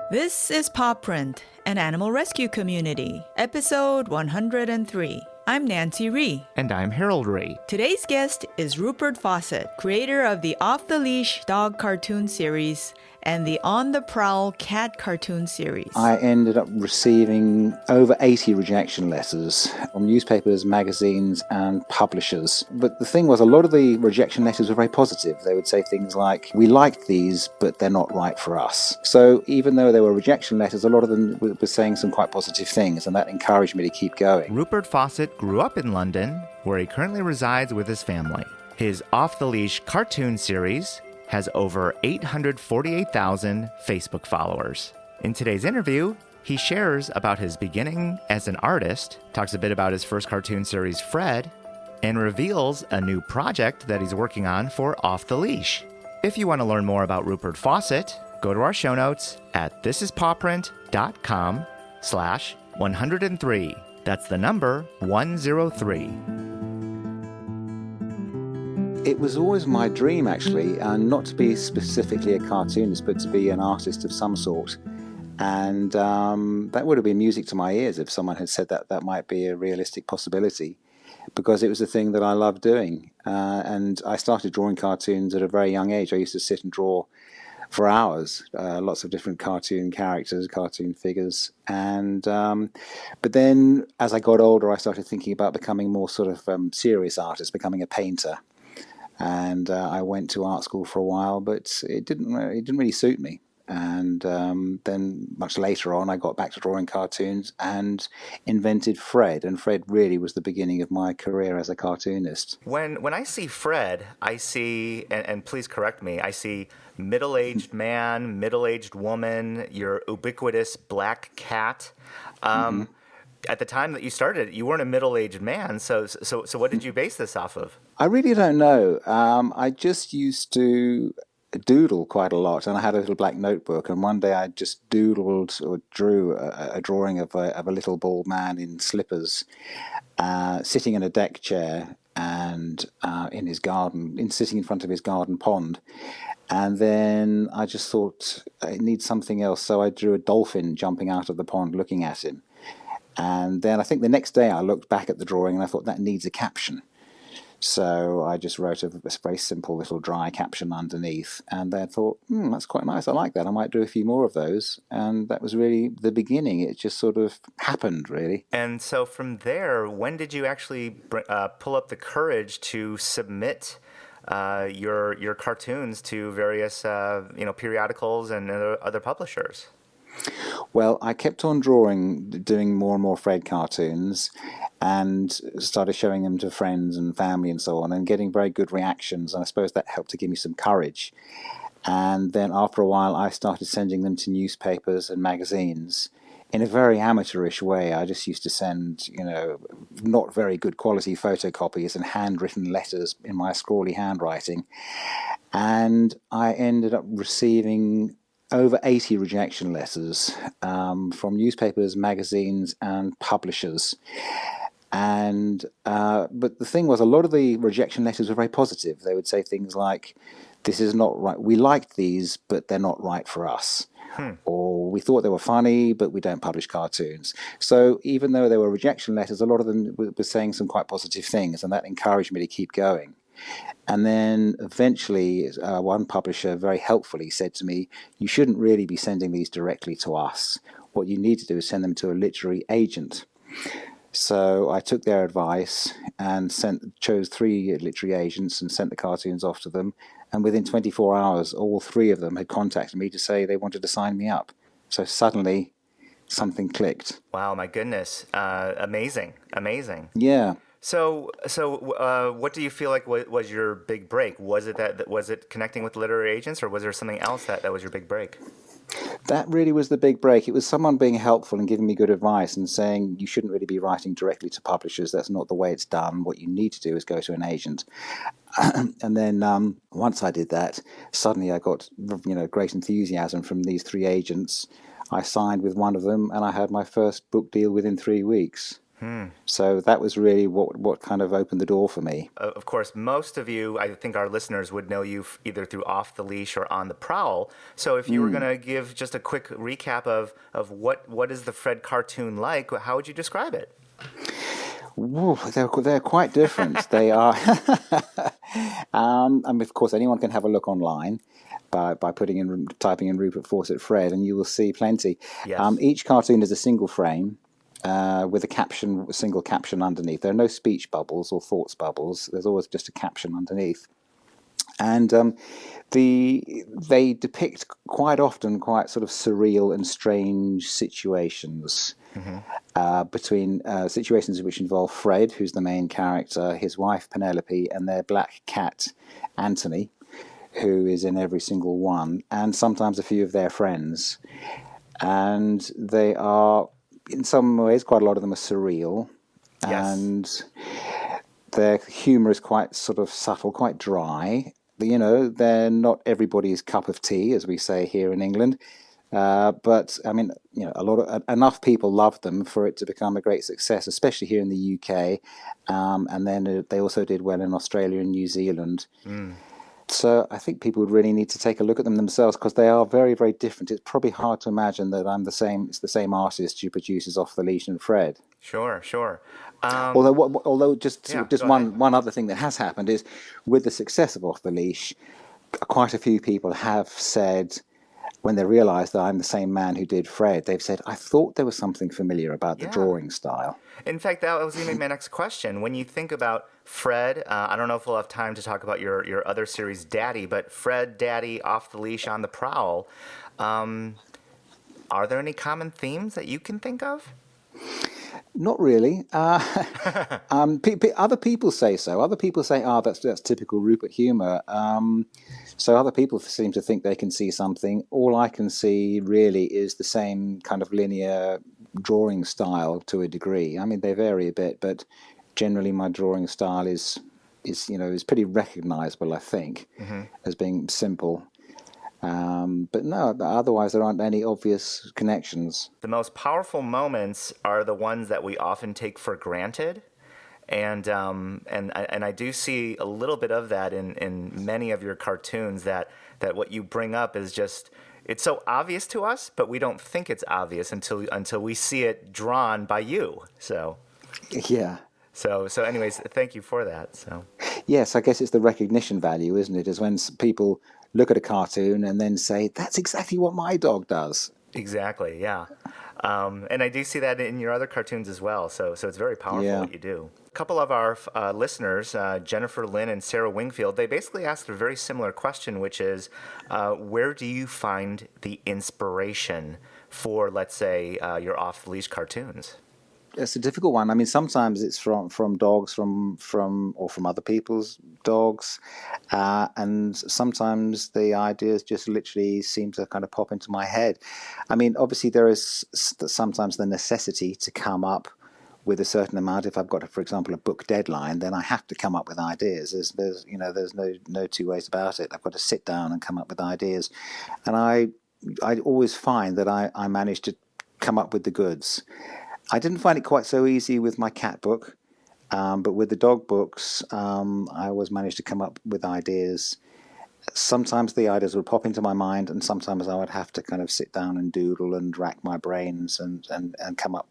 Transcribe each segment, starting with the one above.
This is Pawprint, an animal rescue community, episode 103. I'm Nancy Rhee. And I'm Harold Rhee. Today's guest is Rupert Fawcett, creator of the Off the Leash dog cartoon series and the On the Prowl cat cartoon series. I ended up receiving over 80 rejection letters from newspapers, magazines, and publishers. But the thing was, a lot of the rejection letters were very positive. They would say things like, "We liked these, but they're not right for us." So even though there were rejection letters, a lot of them were saying some quite positive things, and that encouraged me to keep going. Rupert Fawcett grew up in London, where he currently resides with his family. His Off the Leash cartoon series has over 848,000 Facebook followers. In today's interview, he shares about his beginning as an artist, talks a bit about his first cartoon series, Fred, and reveals a new project that he's working on for Off the Leash. If you want to learn more about Rupert Fawcett, go to our show notes at thisispawprint.com/103. That's the number 103. It was always my dream, actually, not to be specifically a cartoonist, but to be an artist of some sort. And that would have been music to my ears if someone had said that might be a realistic possibility, because it was a thing that I loved doing. And I started drawing cartoons at a very young age. I used to sit and draw for hours, lots of different cartoon characters, cartoon figures. And but then as I got older, I started thinking about becoming more sort of serious artist, becoming a painter. And I went to art school for a while, but it didn't really suit me. And then much later on, I got back to drawing cartoons and invented Fred. And Fred really was the beginning of my career as a cartoonist. When I see Fred, I see, and please correct me, I see middle-aged man, middle-aged woman, your ubiquitous black cat. At the time that you started, you weren't a middle-aged man, so what did you base this off of? I really don't know. I just used to doodle quite a lot, and I had a little black notebook, and one day I just doodled or drew a drawing of a little bald man in slippers, sitting in a deck chair and in his garden, sitting in front of his garden pond. And then I just thought, it needs something else, so I drew a dolphin jumping out of the pond looking at him. And then I think the next day I looked back at the drawing and I thought that needs a caption. So I just wrote a very simple little dry caption underneath, and then thought, that's quite nice. I like that. I might do a few more of those. And that was really the beginning. It just sort of happened, really. And so from there, when did you actually pull up the courage to submit your cartoons to various periodicals and other publishers? Well, I kept on doing more and more Fred cartoons, and started showing them to friends and family and so on, and getting very good reactions. And I suppose that helped to give me some courage. And then after a while, I started sending them to newspapers and magazines in a very amateurish way. I just used to send, not very good quality photocopies and handwritten letters in my scrawly handwriting. And I ended up receiving over 80 rejection letters from newspapers, magazines, and publishers. And but the thing was, a lot of the rejection letters were very positive. They would say things like, "This is not right. We liked these, but they're not right for us." Or, "We thought they were funny, but we don't publish cartoons." So even though there were rejection letters, a lot of them were saying some quite positive things, and that encouraged me to keep going. And then eventually one publisher very helpfully said to me, "You shouldn't really be sending these directly to us. What you need to do is send them to a literary agent." So I took their advice and chose 3 literary agents and sent the cartoons off to them. And within 24 hours, all 3 of them had contacted me to say they wanted to sign me up. So suddenly something clicked. Wow, my goodness. Amazing. Yeah. So, what do you feel like was your big break? Was it connecting with literary agents, or was there something else that was your big break? That really was the big break. It was someone being helpful and giving me good advice and saying, you shouldn't really be writing directly to publishers. That's not the way it's done. What you need to do is go to an agent. And then once I did that, suddenly I got great enthusiasm from these 3 agents. I signed with one of them, and I had my first book deal within 3 weeks. So that was really what kind of opened the door for me. Of course, most of you, I think our listeners would know you either through Off the Leash or On the Prowl. So if you were going to give just a quick recap of what is the Fred cartoon like, how would you describe it? Woo, they're quite different. They are. I mean, of course, anyone can have a look online by typing in Rupert Fawcett Fred, and you will see plenty. Yes. Each cartoon is a single frame with a single caption underneath. There are no speech bubbles or thoughts bubbles. There's always just a caption underneath, and they depict quite often quite sort of surreal and strange situations. Between situations which involve Fred, who's the main character, his wife Penelope, and their black cat Anthony, who is in every single one, and sometimes a few of their friends. And they are, in some ways, quite a lot of them are surreal. Yes. And their humour is quite sort of subtle, quite dry. You know, they're not everybody's cup of tea, as we say here in England. But I mean, you know, enough people loved them for it to become a great success, especially here in the UK. And then they also did well in Australia and New Zealand. So I think people would really need to take a look at them themselves because they are very, very different. It's probably hard to imagine that it's the same artist who produces Off the Leash and Fred. Sure. Although just Yeah, one other thing that has happened is with the success of Off the Leash, quite a few people have said, when they realised that I'm the same man who did Fred, they've said, I thought there was something familiar about the drawing style. In fact, that was going to be my next question. When you think about Fred, I don't know if we'll have time to talk about your other series, Daddy, but Fred, Daddy, Off the Leash, On the Prowl, are there any common themes that you can think of? Not really. Other people say so. Other people say, that's typical Rupert humour. So other people seem to think they can see something. All I can see really is the same kind of linear drawing style to a degree. I mean, they vary a bit, but generally my drawing style is pretty recognisable, I think, as being simple. But no, otherwise there aren't any obvious connections. The most powerful moments are the ones that we often take for granted. And I do see a little bit of that in many of your cartoons, that what you bring up is just, it's so obvious to us, but we don't think it's obvious until we see it drawn by you. So yeah. So anyways, thank you for that. So yes, I guess it's the recognition value, isn't it? Is when people look at a cartoon and then say, that's exactly what my dog does. Exactly, yeah. And I do see that in your other cartoons as well. So it's very powerful what you do. A couple of our listeners, Jennifer Lynn and Sarah Wingfield, they basically asked a very similar question, which is, where do you find the inspiration for, let's say, your off-the-leash cartoons? It's a difficult one. I mean, sometimes it's from dogs, from other people's dogs, and sometimes the ideas just literally seem to kind of pop into my head. I mean, obviously there is sometimes the necessity to come up with a certain amount. If I've got, for example, a book deadline, then I have to come up with ideas. There's no two ways about it. I've got to sit down and come up with ideas, and I always find that I manage to come up with the goods. I didn't find it quite so easy with my cat book, but with the dog books, I always managed to come up with ideas. Sometimes the ideas would pop into my mind, and sometimes I would have to kind of sit down and doodle and rack my brains and come up,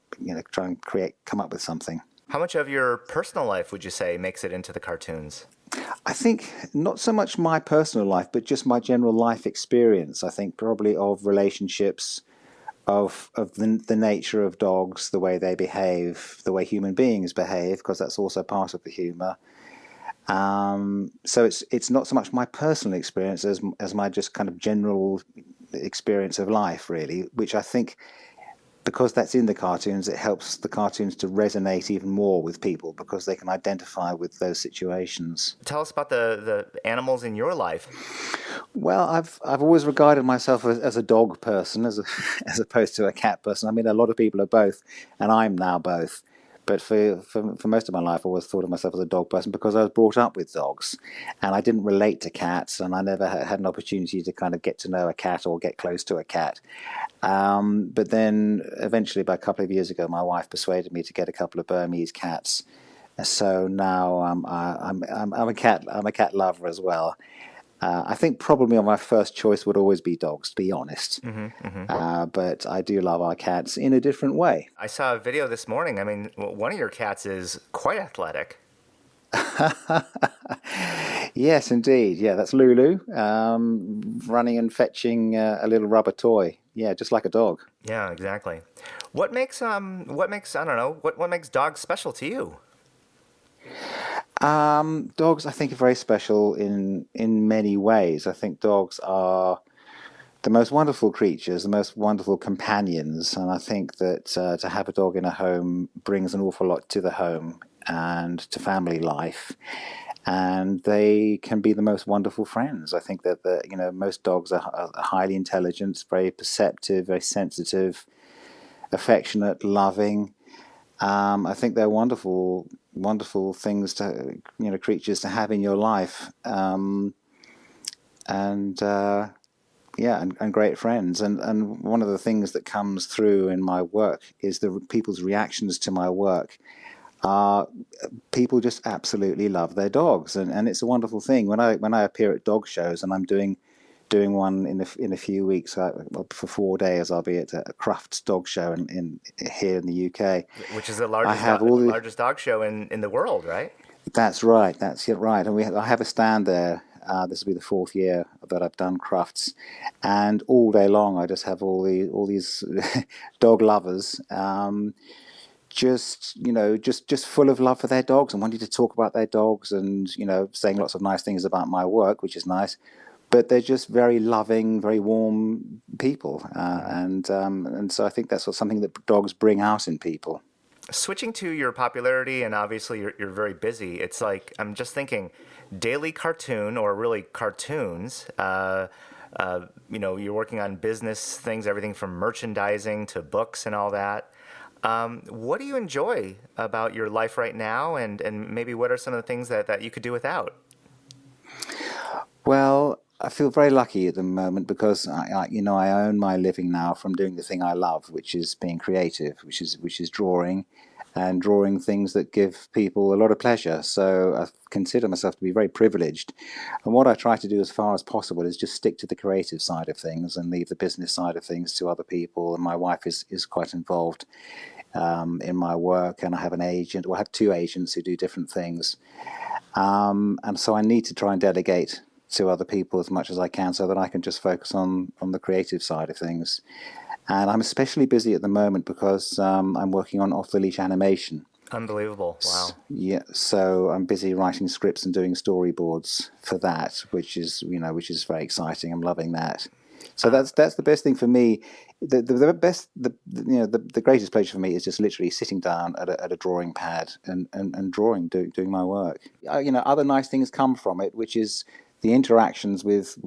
try and come up with something. How much of your personal life would you say makes it into the cartoons? I think not so much my personal life, but just my general life experience. I think probably of relationships, of the nature of dogs, the way they behave, the way human beings behave, because that's also part of the humour. So it's not so much my personal experience as my just kind of general experience of life, really, which I think, because that's in the cartoons, it helps the cartoons to resonate even more with people because they can identify with those situations. Tell us about the animals in your life. Well, I've always regarded myself as a dog person, as opposed to a cat person. I mean, a lot of people are both, and I'm now both. But for most of my life, I always thought of myself as a dog person because I was brought up with dogs, and I didn't relate to cats, and I never had an opportunity to kind of get to know a cat or get close to a cat. But then eventually, about a couple of years ago, my wife persuaded me to get a couple of Burmese cats. So now I'm a cat lover as well. I think probably my first choice would always be dogs, to be honest. But I do love our cats in a different way. I saw a video this morning. I mean, one of your cats is quite athletic. Yes, indeed. Yeah, that's Lulu, running and fetching a little rubber toy. Yeah, just like a dog. Yeah, exactly. What makes I don't know, what makes dogs special to you? Dogs, I think, are very special in many ways. I think dogs are the most wonderful creatures, the most wonderful companions, and I think that to have a dog in a home brings an awful lot to the home and to family life. And they can be the most wonderful friends. I think that most dogs are highly intelligent, very perceptive, very sensitive, affectionate, loving. I think they're wonderful, wonderful things to creatures to have in your life, and great friends. And one of the things that comes through in my work is the people's reactions to my work. People just absolutely love their dogs, and it's a wonderful thing. When I appear at dog shows, and I'm doing one in a few weeks for 4 days, I'll be at a Crufts dog show in here in the UK, Which is the largest dog show in the world, right? That's right. That's right. And I have a stand there. This will be the 4th year that I've done Crufts, and all day long I just have all these dog lovers. Just full of love for their dogs and wanting to talk about their dogs, and saying lots of nice things about my work, which is nice. But they're just very loving, very warm people, and so I think that's something that dogs bring out in people. Switching to your popularity, and obviously you're very busy. It's like, I'm just thinking, daily cartoon, or really cartoons. You're working on business things, everything from merchandising to books and all that. What do you enjoy about your life right now, and maybe what are some of the things that you could do without? Well, I feel very lucky at the moment because I earn my living now from doing the thing I love, which is being creative, which is drawing, and drawing things that give people a lot of pleasure. So I consider myself to be very privileged. And what I try to do as far as possible is just stick to the creative side of things and leave the business side of things to other people. And my wife is quite involved in my work, and I have an agent. Well, I have 2 agents who do different things, and so I need to try and delegate to other people as much as I can, so that I can just focus on the creative side of things. And I'm especially busy at the moment because I'm working on Off the Leash animation. Unbelievable! Wow. Yeah, so I'm busy writing scripts and doing storyboards for that, which is very exciting. I'm loving that. So that's the best thing for me. The greatest pleasure for me is just literally sitting down at a drawing pad and drawing, doing my work. Other nice things come from it, which is the interactions with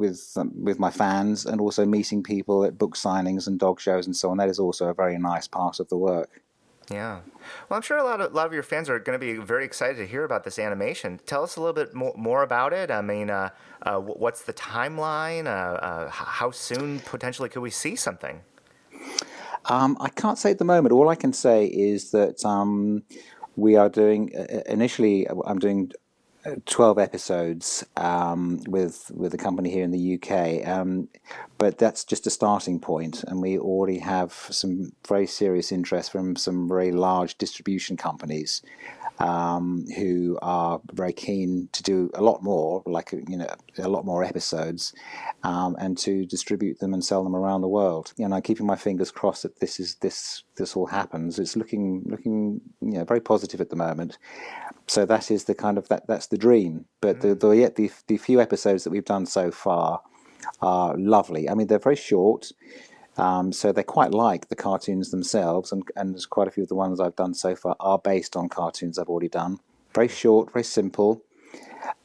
my fans, and also meeting people at book signings and dog shows and so on. That is also a very nice part of the work. Yeah. Well, I'm sure a lot of your fans are going to be very excited to hear about this animation. Tell us a little bit more about it. I mean, what's the timeline? How soon potentially could we see something? I can't say at the moment. All I can say is that we are doing, initially, I'm doing 12 episodes with a company here in the UK, but that's just a starting point, and we already have some very serious interest from some very large distribution companies who are very keen to do a lot more, a lot more episodes, and to distribute them and sell them around the world. I'm keeping my fingers crossed that this all happens. It's looking very positive at the moment. So that is that's the dream. But the few episodes that we've done so far are lovely. I mean, they're very short. So they're quite like the cartoons themselves, and there's quite a few of the ones I've done so far are based on cartoons I've already done. Very short, very simple,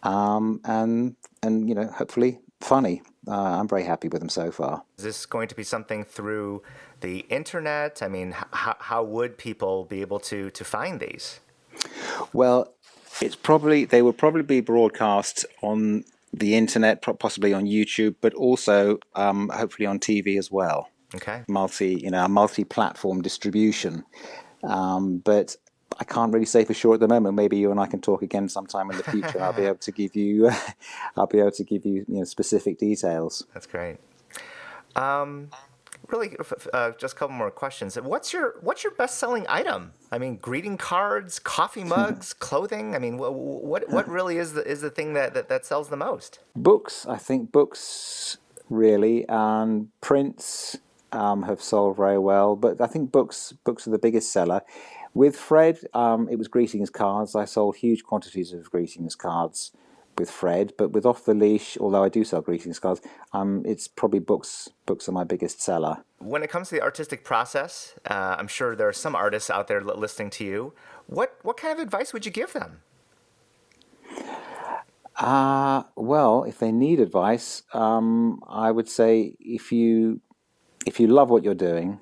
and hopefully funny. I'm very happy with them so far. Is this going to be something through the internet? I mean, how would people be able to find these? Well, they will probably be broadcast on the internet, possibly on YouTube, but also hopefully on TV as well. Okay. Multi-platform distribution. But I can't really say for sure at the moment. Maybe you and I can talk again sometime in the future. I'll be able to give you, specific details. That's great. Really, just a couple more questions. What's your best-selling item? I mean, greeting cards, coffee mugs, clothing. I mean, what really is the thing that sells the most? Books, I think books really, and prints have sold very well. But I think books are the biggest seller. With Fred, it was greetings cards. I sold huge quantities of greetings cards with Fred, but with Off the Leash, although I do sell greetings cards, it's probably books. Books are my biggest seller. When it comes to the artistic process, I'm sure there are some artists out there listening to you. What kind of advice would you give them? Well, if they need advice, I would say if you love what you're doing,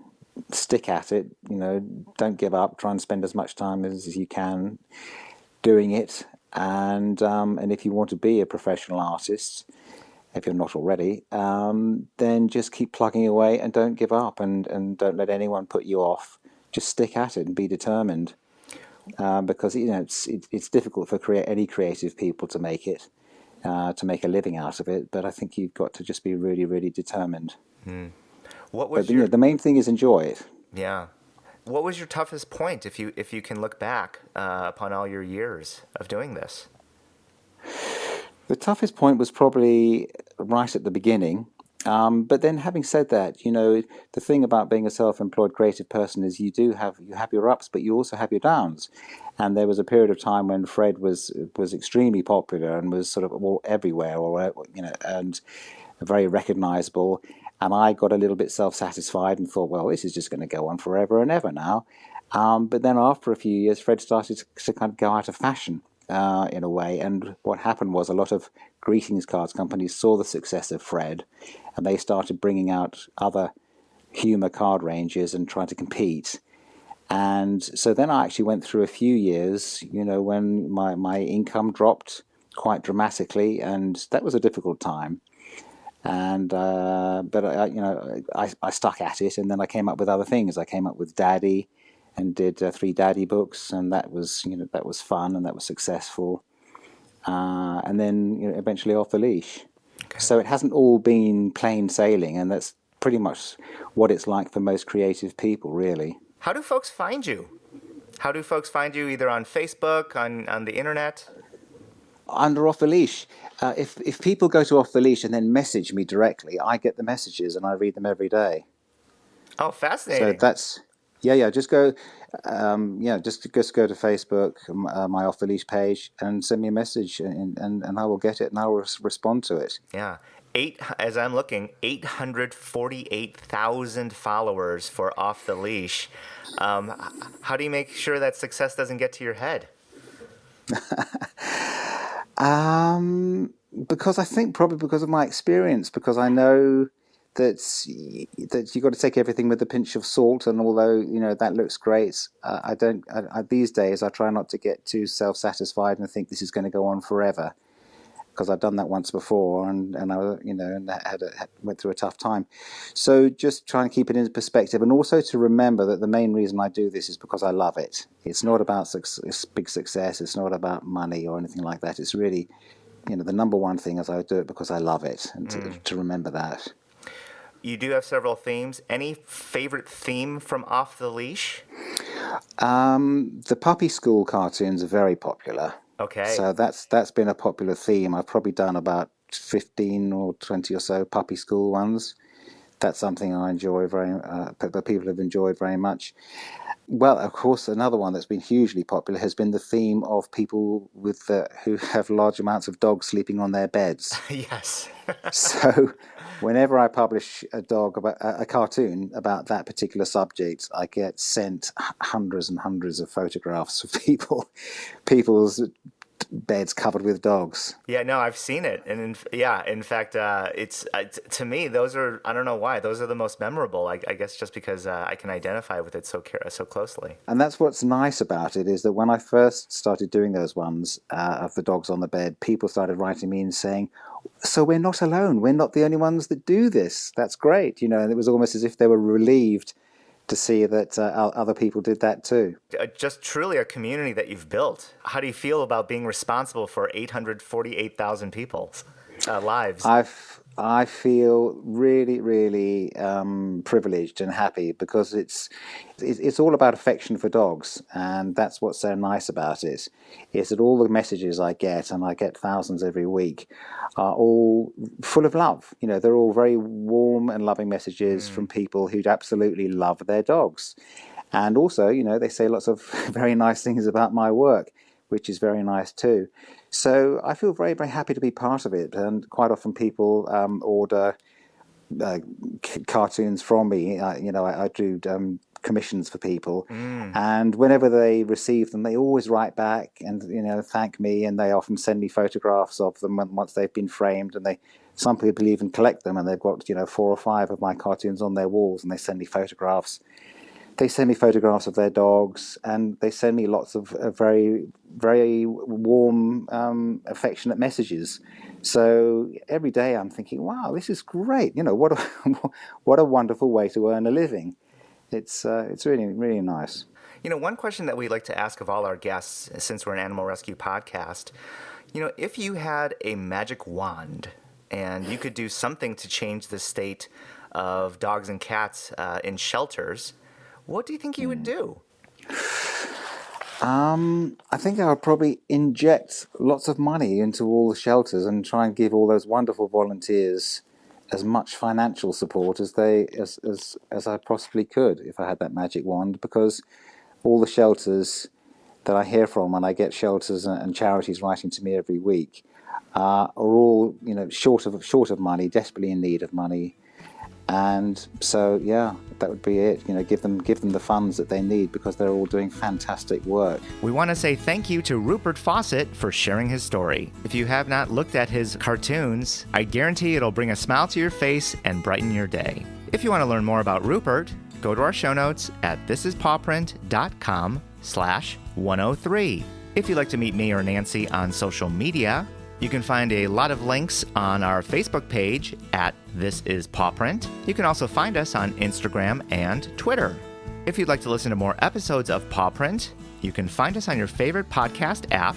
stick at it. Don't give up. Try and spend as much time as you can doing it. And if you want to be a professional artist, if you're not already, then just keep plugging away and don't give up, and don't let anyone put you off. Just stick at it and be determined, because it's difficult for any creative people to make it, to make a living out of it. But I think you've got to just be really, really determined. The main thing is enjoy it. Yeah. What was your toughest point, if you can look back upon all your years of doing this? The toughest point was probably right at the beginning. But then, having said that, the thing about being a self-employed creative person is you have your ups, but you also have your downs. And there was a period of time when Fred was extremely popular and was sort of all everywhere, and very recognizable. And I got a little bit self-satisfied and thought, well, this is just going to go on forever and ever now. But then after a few years, Fred started to kind of go out of fashion in a way. And what happened was a lot of greetings cards companies saw the success of Fred, and they started bringing out other humor card ranges and trying to compete. And so then I actually went through a few years, when my income dropped quite dramatically, and that was a difficult time. And but I stuck at it, and then I came up with other things. I came up with Daddy, and did 3 Daddy books, and that was fun, and that was successful. And then eventually Off the Leash. Okay. So it hasn't all been plain sailing, and that's pretty much what it's like for most creative people, really. How do folks find you? How do folks find you, either on Facebook, on the internet? Under Off the Leash. If people go to Off the Leash and then message me directly, I get the messages and I read them every day. Oh, fascinating. So that's, just go, just go to Facebook, my Off the Leash page, and send me a message, and I will get it, and I will respond to it. Yeah. As I'm looking, 848,000 followers for Off the Leash. How do you make sure that success doesn't get to your head? Because I think probably because of my experience, because I know that you've got to take everything with a pinch of salt, and although that looks great, I these days I try not to get too self-satisfied and think this is going to go on forever, because I've done that once before, and I went through a tough time. So just trying to keep it in perspective, and also to remember that the main reason I do this is because I love it. It's not about big success. It's not about money or anything like that. It's really, the number one thing is I do it because I love it, and to remember that. You do have several themes. Any favorite theme from Off the Leash? The puppy school cartoons are very popular. Okay. So that's been a popular theme. I've probably done about 15 or 20 or so puppy school ones. That's something I enjoy that people have enjoyed very much. Well, of course, another one that's been hugely popular has been the theme of people who have large amounts of dogs sleeping on their beds. Yes. So whenever I publish a cartoon about that particular subject, I get sent hundreds and hundreds of photographs of people's beds covered with dogs. Yeah, no, I've seen it, and in fact, it's to me those are, I don't know why, those are the most memorable. I guess just because I can identify with it so closely. And that's what's nice about it, is that when I first started doing those ones of the dogs on the bed, people started writing me and saying, "So we're not alone. We're not the only ones that do this. That's great," And it was almost as if they were relieved to see that other people did that too. Just truly a community that you've built. How do you feel about being responsible for 848,000 people's lives? I feel really, really privileged and happy, because it's all about affection for dogs, and that's what's so nice about it. Is that all the messages I get, and I get thousands every week, are all full of love. They're all very warm and loving messages from people who absolutely love their dogs, and also, they say lots of very nice things about my work, which is very nice too. So I feel very, very happy to be part of it. And quite often people order cartoons from me. I do commissions for people. And whenever they receive them, they always write back and, thank me. And they often send me photographs of them once they've been framed. And some people even collect them, and they've got, 4 or 5 of my cartoons on their walls, and they send me photographs. They send me photographs of their dogs, and they send me lots of very, very warm, affectionate messages. So every day I'm thinking, wow, this is great. What a wonderful way to earn a living. It's really, really nice. One question that we like to ask of all our guests, since we're an animal rescue podcast, if you had a magic wand and you could do something to change the state of dogs and cats in shelters, what do you think you would do? I think I would probably inject lots of money into all the shelters and try and give all those wonderful volunteers as much financial support as I possibly could if I had that magic wand, because all the shelters that I hear from, and I get shelters and charities writing to me every week, are all short of money, desperately in need of money. And so, yeah, that would be it. Give them the funds that they need, because they're all doing fantastic work. We want to say thank you to Rupert Fawcett for sharing his story. If you have not looked at his cartoons, I guarantee it'll bring a smile to your face and brighten your day. If you want to learn more about Rupert, go to our show notes at thisispawprint.com/103. If you'd like to meet me or Nancy on social media, you can find a lot of links on our Facebook page at This Is Pawprint. You can also find us on Instagram and Twitter. If you'd like to listen to more episodes of Pawprint, you can find us on your favorite podcast app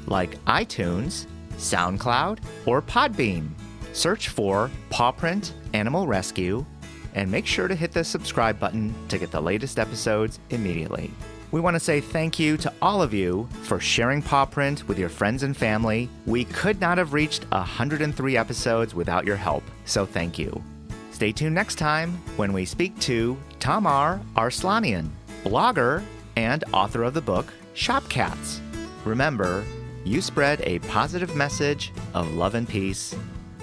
like iTunes, SoundCloud, or Podbean. Search for Pawprint Animal Rescue and make sure to hit the subscribe button to get the latest episodes immediately. We want to say thank you to all of you for sharing Pawprint with your friends and family. We could not have reached 103 episodes without your help, so thank you. Stay tuned next time when we speak to Tamar Arslanian, blogger and author of the book Shop Cats. Remember, you spread a positive message of love and peace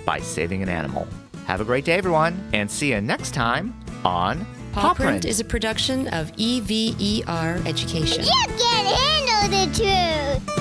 by saving an animal. Have a great day, everyone, and see you next time on Pawprint is a production of EVER Education. You can't handle the truth!